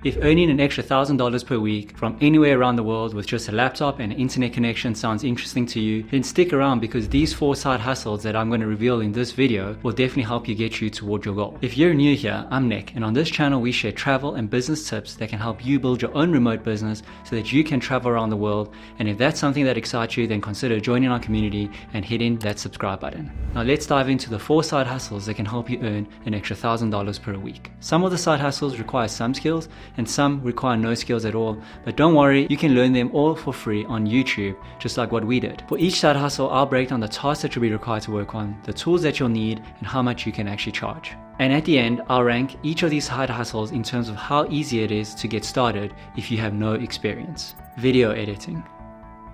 If earning an extra $1,000 per week from anywhere around the world with just a laptop and an internet connection sounds interesting to you, then stick around because these 4 side hustles that I'm going to reveal in this video will definitely help you get you toward your goal. If you're new here, I'm Nick, and on this channel we share travel and business tips that can help you build your own remote business so that you can travel around the world. And if that's something that excites you, then consider joining our community and hitting that subscribe button. Now let's dive into the 4 side hustles that can help you earn an extra $1,000 per week. Some of the side hustles require some skills and some require no skills at all, but don't worry, you can learn them all for free on YouTube, just like what we did. For each side hustle, I'll break down the tasks that you'll be required to work on, the tools that you'll need, and how much you can actually charge. And at the end, I'll rank each of these side hustles in terms of how easy it is to get started if you have no experience. Video editing.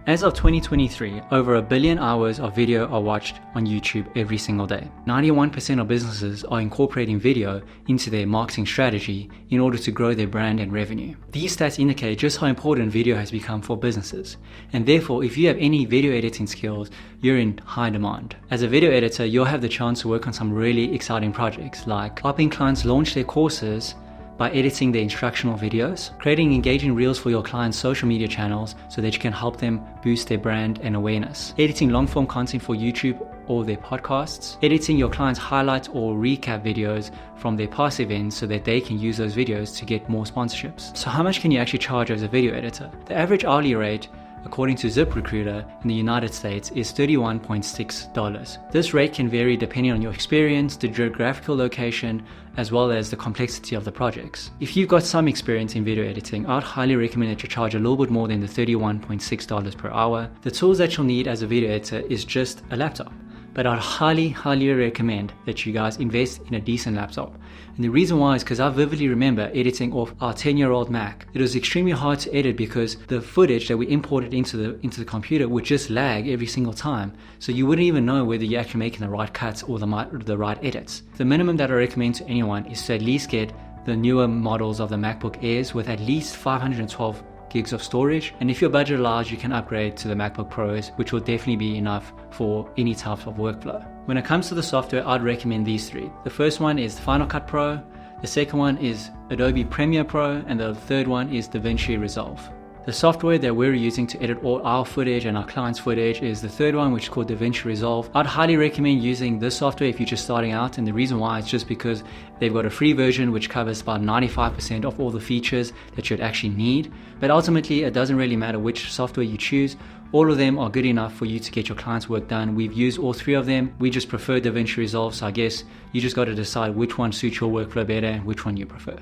As of 2023, over 1 billion hours of video are watched on YouTube every single day. 91% of businesses are incorporating video into their marketing strategy in order to grow their brand and revenue. These stats indicate just how important video has become for businesses. And therefore, if you have any video editing skills, you're in high demand. As a video editor, you'll have the chance to work on some really exciting projects like helping clients launch their courses by editing their instructional videos, creating engaging reels for your clients' social media channels so that you can help them boost their brand and awareness, editing long-form content for YouTube or their podcasts, editing your clients' highlights or recap videos from their past events so that they can use those videos to get more sponsorships. So how much can you actually charge as a video editor? The average hourly rate, according to ZipRecruiter in the United States, is $31.6. This rate can vary depending on your experience, the geographical location, as well as the complexity of the projects. If you've got some experience in video editing, I'd highly recommend that you charge a little bit more than the $31.6 per hour. The tools that you'll need as a video editor is just a laptop. But I'd highly recommend that you guys invest in a decent laptop. And the reason why is because I vividly remember editing off our 10-year-old Mac. It was extremely hard to edit because the footage that we imported into the computer would just lag every single time. So you wouldn't even know whether you're actually making the right cuts or the right edits. The minimum that I recommend to anyone is to at least get the newer models of the MacBook Airs with at least 512 gigs of storage, and if your budget allows, you can upgrade to the MacBook Pros, which will definitely be enough for any type of workflow. When it comes to the software, I'd recommend these 3. The first one is Final Cut Pro, the second one is Adobe Premiere Pro, and the third one is DaVinci Resolve. The software that we're using to edit all our footage and our clients' footage is the third one, which is called DaVinci Resolve. I'd highly recommend using this software if you're just starting out, and the reason why is just because they've got a free version which covers about 95% of all the features that you'd actually need. But ultimately, it doesn't really matter which software you choose. All of them are good enough for you to get your clients' work done. We've used all 3 of them. We just prefer DaVinci Resolve, so I guess you just got to decide which one suits your workflow better and which one you prefer.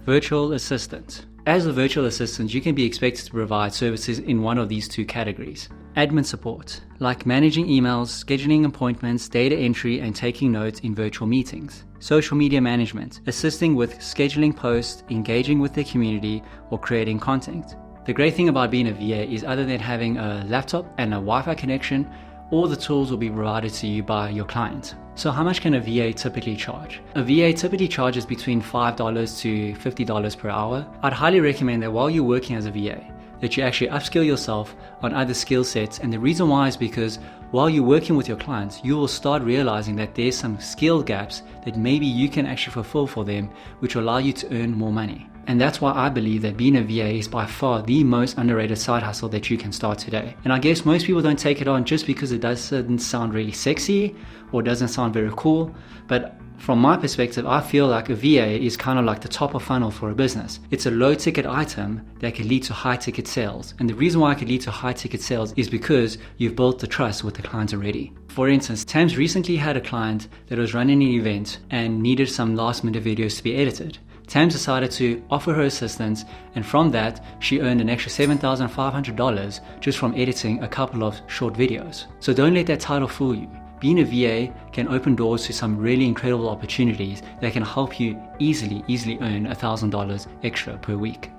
Virtual Assistant. As a virtual assistant, you can be expected to provide services in one of these 2 categories. Admin support, like managing emails, scheduling appointments, data entry, and taking notes in virtual meetings. Social media management, assisting with scheduling posts, engaging with the community, or creating content. The great thing about being a VA is other than having a laptop and a Wi-Fi connection, all the tools will be provided to you by your client. So how much can a VA typically charge? A VA typically charges between $5 to $50 per hour. I'd highly recommend that while you're working as a VA, that you actually upskill yourself on other skill sets. And the reason why is because while you're working with your clients, you will start realizing that there's some skill gaps that maybe you can actually fulfill for them, which will allow you to earn more money. And that's why I believe that being a VA is by far the most underrated side hustle that you can start today. And I guess most people don't take it on just because it doesn't sound really sexy or doesn't sound very cool. But from my perspective, I feel like a VA is kind of like the top of funnel for a business. It's a low ticket item that can lead to high ticket sales. And the reason why it can lead to high ticket sales is because you've built the trust with the client already. For instance, Tams recently had a client that was running an event and needed some last minute videos to be edited. Tams decided to offer her assistance, and from that, she earned an extra $7,500 just from editing a couple of short videos. So don't let that title fool you. Being a VA can open doors to some really incredible opportunities that can help you easily earn $1,000 extra per week.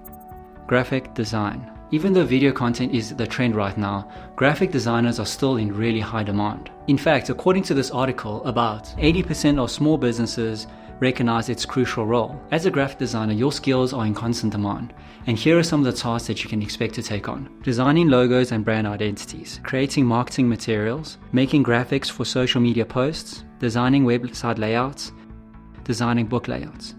Graphic design. Even though video content is the trend right now, graphic designers are still in really high demand. In fact, according to this article, about 80% of small businesses recognize its crucial role. As a graphic designer, your skills are in constant demand, and here are some of the tasks that you can expect to take on. Designing logos and brand identities, creating marketing materials, making graphics for social media posts, designing website layouts, designing book layouts,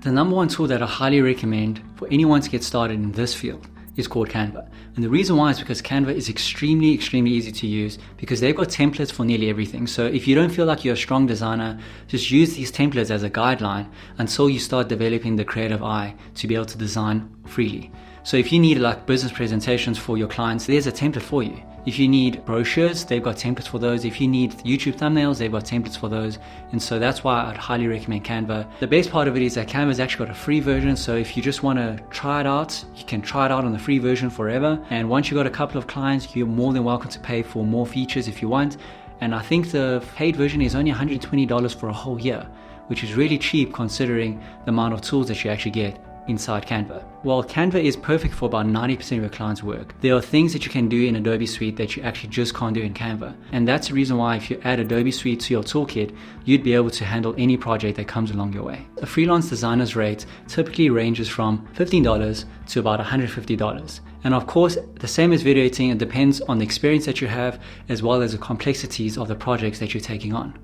The number one tool that I highly recommend for anyone to get started in this field is called Canva. And the reason why is because Canva is extremely easy to use because they've got templates for nearly everything. So if you don't feel like you're a strong designer, just use these templates as a guideline until you start developing the creative eye to be able to design freely. So if you need like business presentations for your clients, there's a template for you. If you need brochures, they've got templates for those. If you need YouTube thumbnails, they've got templates for those. And so that's why I'd highly recommend Canva. The best part of it is that Canva's actually got a free version. So if you just want to try it out, you can try it out on the free version forever. And once you've got a couple of clients, you're more than welcome to pay for more features if you want. And I think the paid version is only $120 for a whole year, which is really cheap considering the amount of tools that you actually get inside Canva. While Canva is perfect for about 90% of your clients' work, there are things that you can do in Adobe Suite that you actually just can't do in Canva. And that's the reason why if you add Adobe Suite to your toolkit, you'd be able to handle any project that comes along your way. A freelance designer's rate typically ranges from $15 to about $150. And of course, the same as video editing, it depends on the experience that you have as well as the complexities of the projects that you're taking on.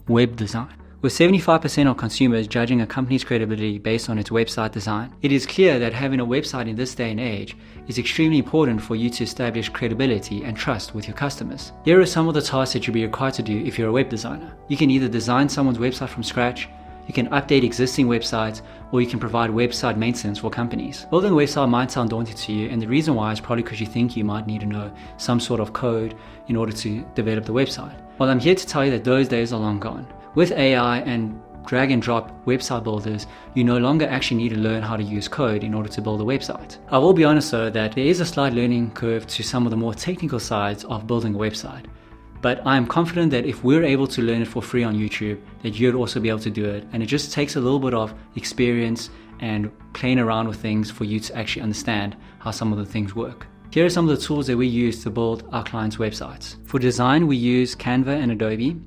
Web design. With 75% of consumers judging a company's credibility based on its website design, it is clear that having a website in this day and age is extremely important for you to establish credibility and trust with your customers. Here are some of the tasks that you'll be required to do if you're a web designer. You can either design someone's website from scratch, you can update existing websites, or you can provide website maintenance for companies. Building a website might sound daunting to you, and the reason why is probably because you think you might need to know some sort of code in order to develop the website. Well, I'm here to tell you that those days are long gone. With AI and drag and drop website builders, you no longer actually need to learn how to use code in order to build a website. I will be honest though that there is a slight learning curve to some of the more technical sides of building a website. But I am confident that if we're able to learn it for free on YouTube, that you'd also be able to do it. And it just takes a little bit of experience and playing around with things for you to actually understand how some of the things work. Here are some of the tools that we use to build our clients' websites. For design, we use Canva and Adobe.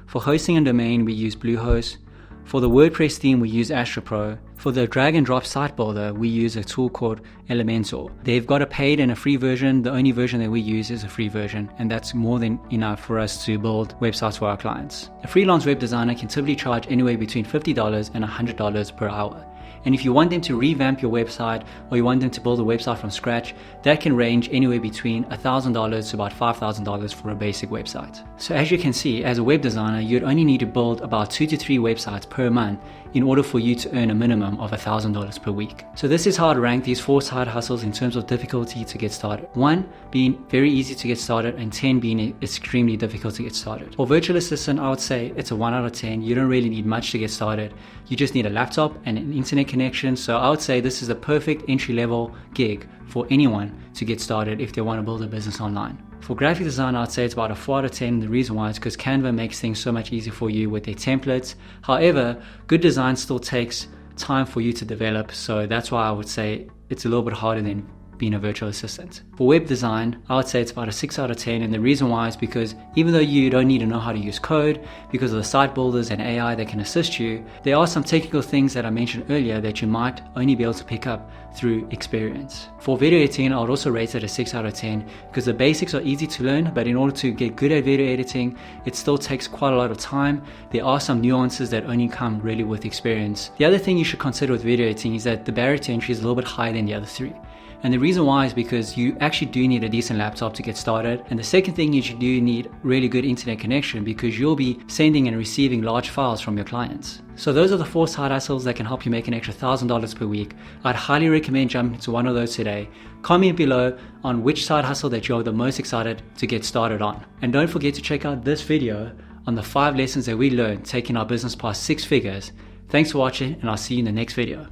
For hosting and domain, we use Bluehost. For the WordPress theme, we use AstroPro. For the drag and drop site builder, we use a tool called Elementor. They've got a paid and a free version. The only version that we use is a free version, and that's more than enough for us to build websites for our clients. A freelance web designer can typically charge anywhere between $50 and $100 per hour. And if you want them to revamp your website or you want them to build a website from scratch, that can range anywhere between $1,000 to about $5,000 for a basic website. So as you can see, as a web designer, you'd only need to build about 2 to 3 websites per month in order for you to earn a minimum of $1,000 per week. So this is how I'd rank these 4 side hustles in terms of difficulty to get started. 1 being very easy to get started, and 10 being extremely difficult to get started. For virtual assistant, I would say it's a 1 out of 10. You don't really need much to get started. You just need a laptop and an internet connection. So I would say this is the perfect entry-level gig for anyone to get started if they want to build a business online. For graphic design, I'd say it's about a 4 out of 10. The reason why is because Canva makes things so much easier for you with their templates. However, good design still takes time for you to develop. So that's why I would say it's a little bit harder than being a virtual assistant. For web design, I would say it's about a 6 out of 10. And the reason why is because even though you don't need to know how to use code, because of the site builders and AI that can assist you, there are some technical things that I mentioned earlier that you might only be able to pick up through experience. For video editing, I would also rate it a 6 out of 10 because the basics are easy to learn, but in order to get good at video editing, it still takes quite a lot of time. There are some nuances that only come really with experience. The other thing you should consider with video editing is that the barrier to entry is a little bit higher than the other 3. And the reason why is because you actually do need a decent laptop to get started. And the second thing is you do need really good internet connection because you'll be sending and receiving large files from your clients. So those are the 4 side hustles that can help you make an extra $1,000 per week. I'd highly recommend jumping into one of those today. Comment below on which side hustle that you're the most excited to get started on. And don't forget to check out this video on the 5 lessons that we learned taking our business past 6 figures. Thanks for watching, and I'll see you in the next video.